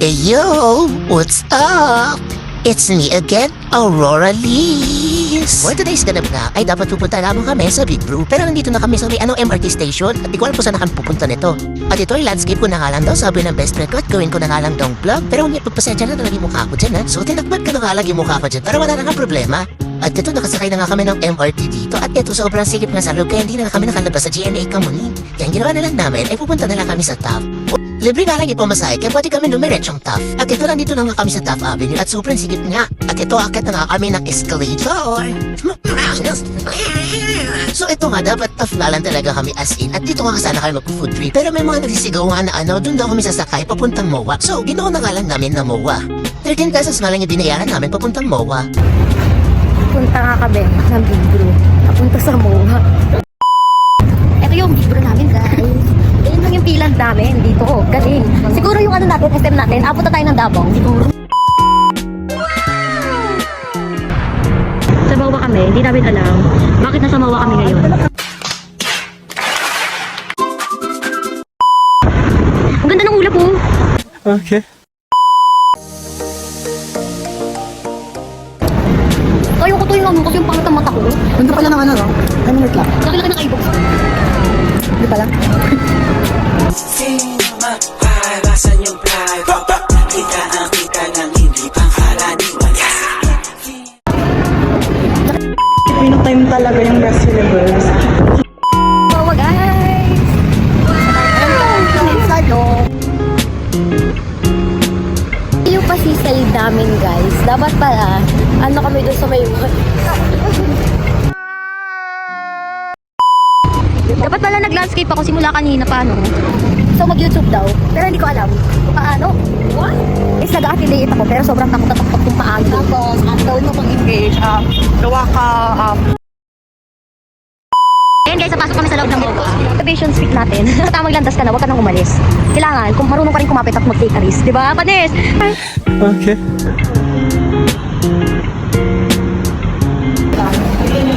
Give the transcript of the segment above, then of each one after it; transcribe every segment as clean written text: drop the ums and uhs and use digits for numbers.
Hey yo, what's up? It's me again, Aurora Lees. For today's ganap nga, ay dapat pupunta lamang kami sa Big Brew. Pero nandito na kami sa may MRT station at di ko alam kung saan na kami pupunta nito. At ito ay landscape ko na nga lang daw, sabi ng best friend ko, at gawin ko na nga lang daw vlog. Pero huwag pagpasensya na talaga yung mukha ko dyan ha. So tinakbat ko na nga lang yung mukha ko dyan para wala na nga problema. At ito nakasakay na nga kami ng MRT dito. At ito sobrang sikip nga sa loob kaya hindi na kami nakalabas sa GMA Kamuning. Kaya ang ginawa na lang namin ay pupunta na lang kami sa TAF. Libre nga lang ipamasahe kaya pwede kami numiretsong TAF. At ito lang dito na nga kami sa TAF Avenue at sobrang sikip nga. At ito akit na nga kami ng escalator. So ito nga dapat TAF na lang talaga kami as in. At dito nga sana kami mag-food trip. Pero may mga nagsisigaw nga na doon daw kami sasakay papuntang MOA. So ginawa na nga lang namin na MOA. 13 pesos nga lang yung binayaran namin papuntang MOA. Punta nga kami ng Big Brew. Napunta sa MOA. Ito yung Big Brew namin, guys. Ayun lang yung pilan namin dito. Galing. Siguro yung natin, SM natin, apunta tayo ng Davao. Siguro. Sa MOA kami, hindi namin alam bakit nasa MOA kami ngayon. Ang ganda ng ulap po. Okay. Ayoko to yung kasi yung pangit ang mata ko. Ganda pala ng ano, no? 10 minutes lang. Laki-laki ng iBooks. Hindi pala. Basan yung fly, kita ang kita ng hindi pangkaraniwan. Pinong time talaga yung best syllables. MOA, guys! Yung pasisay namin, guys. Dapat pala, ano kami doon sa may... Dapat pala nag-landscape ako simula kanina pa, no? So, mag-YouTube daw. Pero hindi ko alam kung paano. What? Is nag-affiliate ako, pero sobrang takot kung paano. Tapos, ang gawin mo pang engage, gawa ka, Ayan guys, napasok kami sa loob ng MOA. Activation speak natin. Sa tamang landas ka na, huwag ka nang umalis. Kailangan, kung marunong ka rin kumapit at mag-take a risk. Diba, Panis? Okay.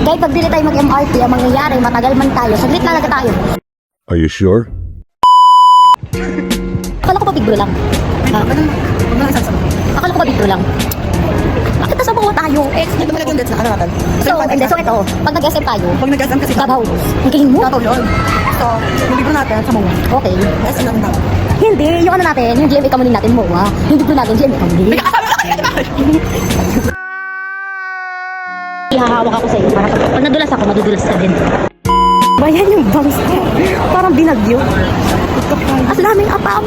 Kahit pag dili tayo mag-MRT, ang mangyayari, matagal man tayo. Saglit talaga tayo. Are you sure? Akala ko ba Big Brew lang? Akala ko ba Big Brew lang? Bakit nasa MOA tayo? Ito talaga yung dates na ano natin. So ito, pag nag-SM tayo, Pag nag-SM kasi Davao. Ang galing mo? Davao yun. So, yung libro natin sa mga. Okay. SM natin Davao. Hindi, yung ano natin, yung GMA Kamuning natin, MOA. Yung Big Brew natin, GMA Kamuning. Ihahawak ako sa iyo para pag nadulas ako, madudulas ka din. Bayan yung bangs ko. Parang binagyo. As laming apaw.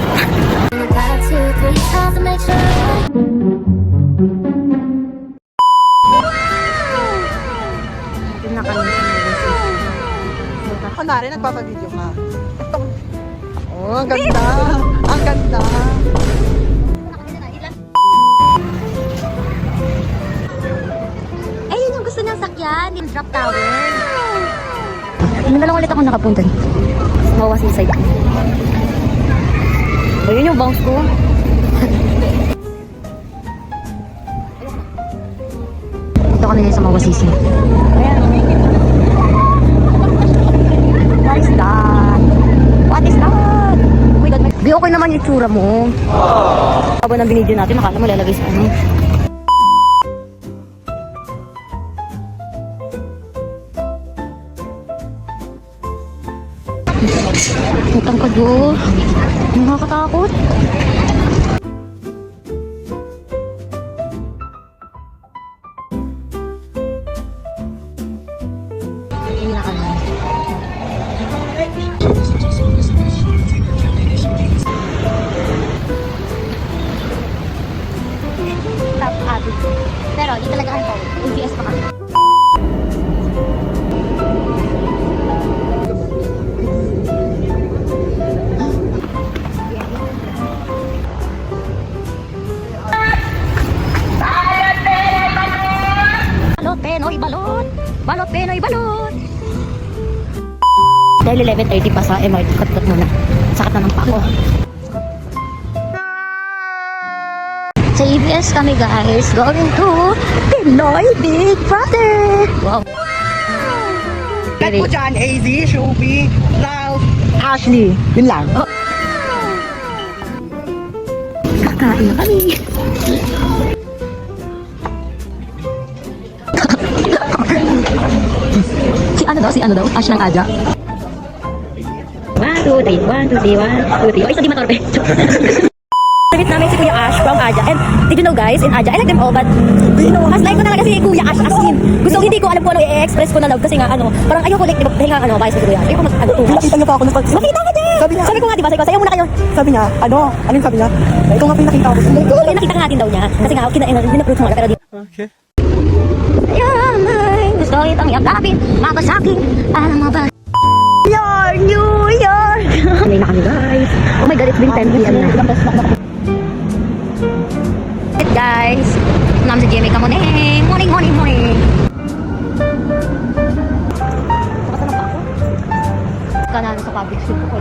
Kunwari, nagpapavideo ka. Oh, ang ganda. Ang ganda. Eh, yun yung gusto niyang sakyan. Yung drop tower. Hindi na lang ulit ako nakapunta dito. Mawa seaside. Ayun yung bounce ko. Ito kami ngayon sa Mawa Sisi. Ayan. What is that? What is that? Oh my God. Di okay naman yung itsura mo. Habang ng binidyo natin, nakala mo lalagay sa ano. Utang ka doon. Nakakatakot. Hindi na kami. Top habit. Pero di talaga kayo. UPS pa kami. Balot, Penoy, balot! Balot, Penoy, balot! Dahil 11:30 pa sa MRT, cut muna. Sakit na ng pako. Sa EBS kami guys, going to Pinoy Big Brother! Wow! Cut mo dyan, AZ, Shubi, Ralph, Ashley. Yun lang. Kakain na kami. Si ano daw? Ash ng Aja. 1, 2, 3. 1, 2, 3. 1, 2, 3. O, isa di matorpe. Meet namin si Kuya Ash from Aja. And did you know guys, in Aja, I like them all, but you know, mas like ko talaga si Kuya Ash as in. Gusto hindi ko alam kung ano i-express ko na love kasi nga ano, parang ayoko like, diba, dahil nga ano, bias ko si Kuya Ash. Ayoko mas ano, Nakita niyo pa ako ng pag... makita ka dyan! Sabi ko nga, diba, sayo muna kayo. Sabi niya, anong sabi niya? Ikaw nga pinakita ko. Eh, nakita ka natin daw niya. Kasi nga, pinaproof mo nga, pero di. Okay. Yan, ay, gusto itong yakapin, mabasakin, alam mo ba? New York! Kanay na kami guys. Oh my god, it's been 10 p.m. na. Guys, namin si Jimmy ka morning. Morning. Baka na ako. Kanano sa public school ko.